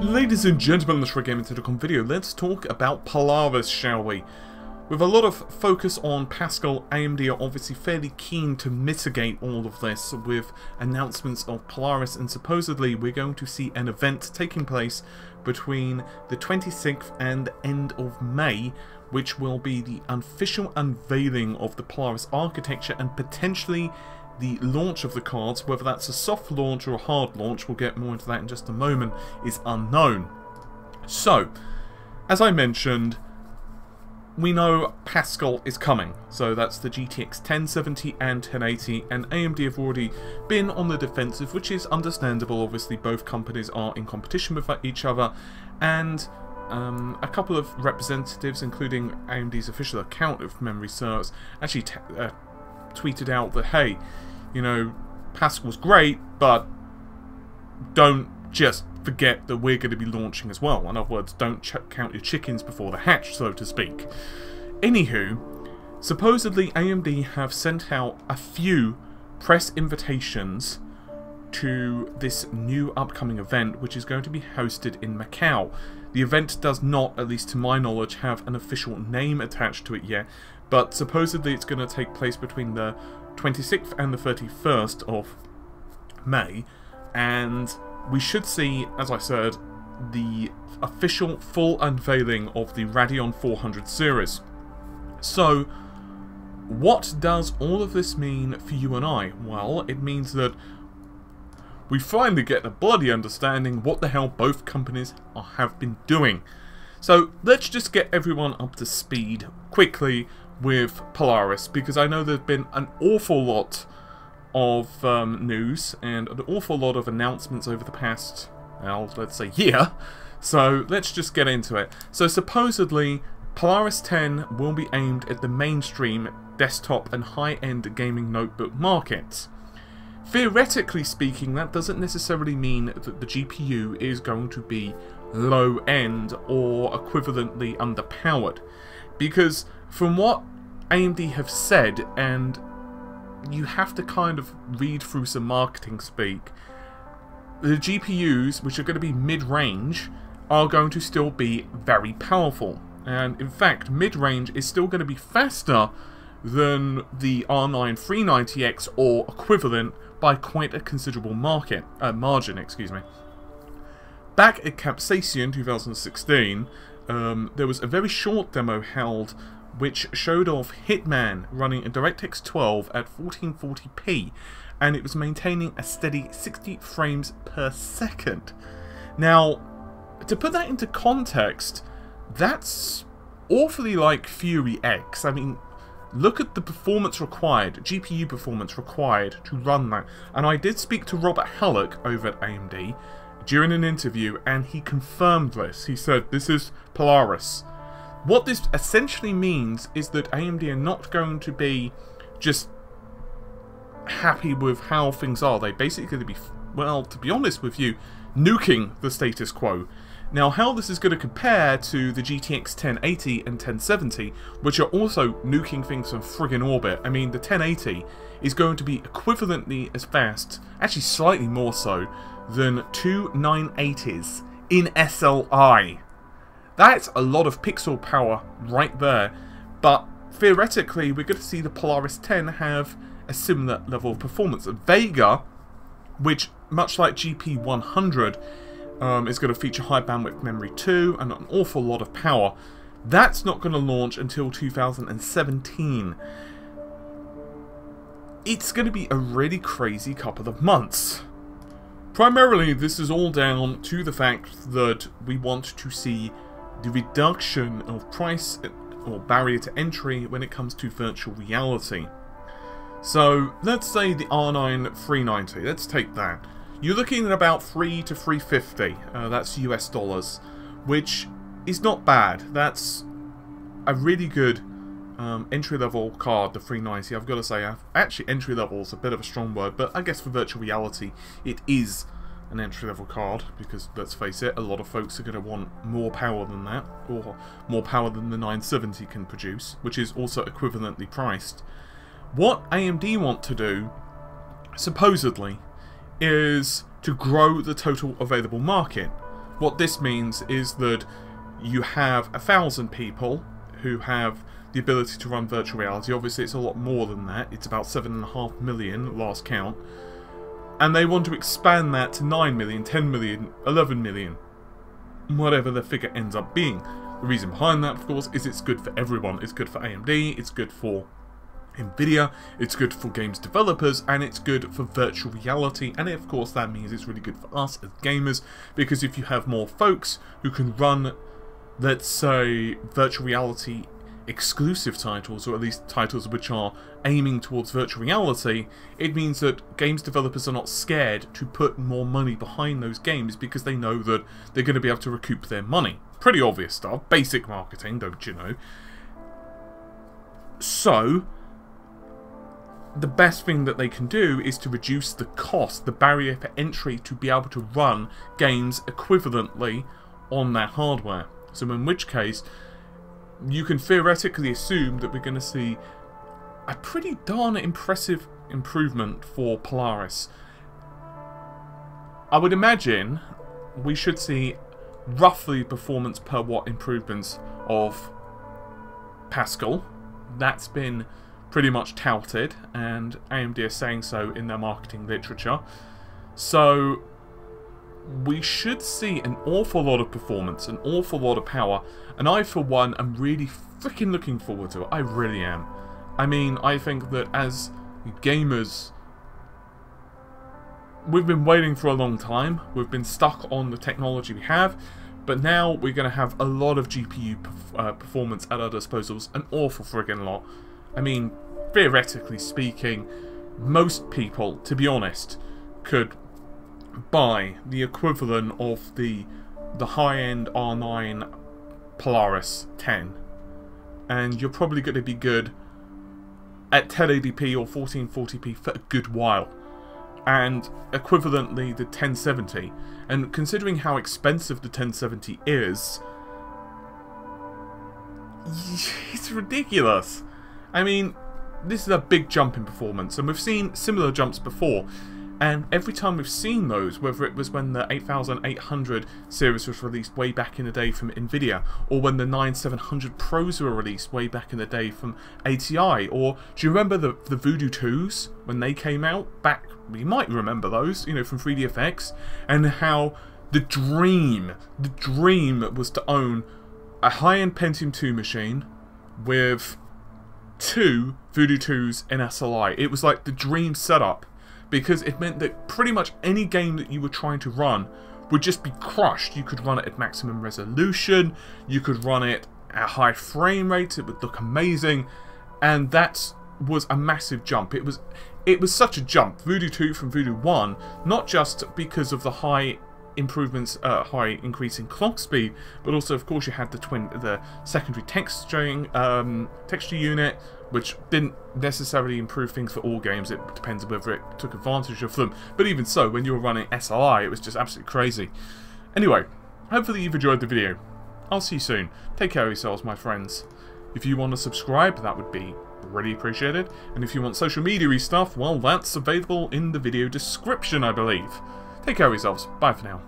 Ladies and gentlemen, let's Gaming Tentacon video. Let's talk about Polaris, shall we? With a lot of focus on Pascal, AMD are obviously fairly keen to mitigate all of this with announcements of Polaris, and supposedly we're going to see an event taking place between the 26th and end of May, which will be the official unveiling of the Polaris architecture and potentially the launch of the cards. Whether that's a soft launch or a hard launch, we'll get more into that in just a moment, is unknown. So, as I mentioned, we know Pascal is coming, so that's the GTX 1070 and 1080, and AMD have already been on the defensive, which is understandable. Obviously both companies are in competition with each other, and a couple of representatives, including AMD's official account, if memory serves, actually tweeted out that, hey, you know, Pascal's great, but don't just forget that we're going to be launching as well. In other words, don't count your chickens before the hatch, so to speak. Anywho, supposedly AMD have sent out a few press invitations to this new upcoming event, which is going to be hosted in Macau. The event does not, at least to my knowledge, have an official name attached to it yet, but supposedly it's going to take place between the 26th and the 31st of May, and we should see, as I said, the official full unveiling of the Radeon 400 series. So, what does all of this mean for you and I? Well, it means that we finally get a bloody understanding what the hell both companies have been doing. So, let's just get everyone up to speed quickly with Polaris, because I know there's been an awful lot of news and an awful lot of announcements over the past, well, let's say year. So let's just get into it. So supposedly Polaris 10 will be aimed at the mainstream desktop and high-end gaming notebook markets. Theoretically speaking, that doesn't necessarily mean that the GPU is going to be low-end or equivalently underpowered, because from what AMD have said, and you have to kind of read through some marketing speak, the GPUs, which are going to be mid-range, are going to still be very powerful. And in fact, mid-range is still going to be faster than the R9 390X or equivalent by quite a considerable margin. Back at Capsaicon 2016, there was a very short demo held which showed off Hitman running a DirectX 12 at 1440p, and it was maintaining a steady 60 frames per second. Now, to put that into context, that's awfully like Fury X. I mean, look at the performance required, GPU performance required to run that. And I did speak to Robert Hallock over at AMD during an interview, and he confirmed this. He said, this is Polaris. What this essentially means is that AMD are not going to be just happy with how things are. They're basically going to be, well, to be honest with you, nuking the status quo. Now, how this is going to compare to the GTX 1080 and 1070, which are also nuking things from friggin' orbit. I mean, the 1080 is going to be equivalently as fast, actually slightly more so, than two 980s in SLI. That's a lot of pixel power right there, but theoretically we're going to see the Polaris 10 have a similar level of performance. Vega, which much like GP100 is going to feature high bandwidth memory too and an awful lot of power, that's not going to launch until 2017. It's going to be a really crazy couple of months. Primarily this is all down to the fact that we want to see the reduction of price or barrier to entry when it comes to virtual reality. So let's say the R9 390, let's take that. You're looking at about $300 to $350, that's US dollars, which is not bad. That's a really good entry-level card, the 390. I've got to say, actually entry-level is a bit of a strong word, but I guess for virtual reality it is an entry-level card, because let's face it, a lot of folks are going to want more power than that, or more power than the 970 can produce, which is also equivalently priced. What AMD want to do, supposedly, is to grow the total available market. What this means is that you have 1,000 people who have the ability to run virtual reality. Obviously it's a lot more than that, it's about 7.5 million last count, and they want to expand that to 9 million, 10 million, 11 million, whatever the figure ends up being. The reason behind that, of course, is it's good for everyone. It's good for AMD, it's good for Nvidia, it's good for games developers, and it's good for virtual reality, and of course that means it's really good for us as gamers, because if you have more folks who can run, let's say, virtual reality exclusive titles, or at least titles which are aiming towards virtual reality, it means that games developers are not scared to put more money behind those games because they know that they're going to be able to recoup their money. Pretty obvious stuff, basic marketing, don't you know? So the best thing that they can do is to reduce the cost, the barrier for entry, to be able to run games equivalently on their hardware. So in which case, you can theoretically assume that we're going to see a pretty darn impressive improvement for Polaris. I would imagine we should see roughly performance per watt improvements of Pascal. That's been pretty much touted, and AMD are saying so in their marketing literature. So we should see an awful lot of performance, an awful lot of power, and I for one am really freaking looking forward to it. I really am. I mean, I think that as gamers, we've been waiting for a long time. We've been stuck on the technology we have, but now we're going to have a lot of GPU performance at our disposals, an awful friggin' lot. I mean, theoretically speaking, most people, to be honest, could buy the equivalent of the high-end R9 Polaris 10, and you're probably going to be good at 1080p or 1440p for a good while, and equivalently the 1070. And considering how expensive the 1070 is, it's ridiculous. I mean, this is a big jump in performance, and we've seen similar jumps before, and every time we've seen those, whether it was when the 8800 series was released way back in the day from Nvidia, or when the 9700 Pros were released way back in the day from ATI, or do you remember the Voodoo 2s when they came out back? You might remember those, you know, from 3DFX, and how the dream was to own a high-end Pentium 2 machine with 2 Voodoo 2s in SLI. It was like the dream setup, because it meant that pretty much any game that you were trying to run would just be crushed. You could run it at maximum resolution, you could run it at high frame rates, it would look amazing, and that was a massive jump. It was such a jump, Voodoo 2 from Voodoo 1, not just because of the high improvements, high increase in clock speed, but also, of course, you had the secondary texture unit, which didn't necessarily improve things for all games. It depends on whether it took advantage of them. But even so, when you were running SLI, it was just absolutely crazy. Anyway, hopefully you've enjoyed the video. I'll see you soon. Take care of yourselves, my friends. If you want to subscribe, that would be really appreciated. And if you want social media-y stuff, well, that's available in the video description, I believe. Take care of yourselves. Bye for now.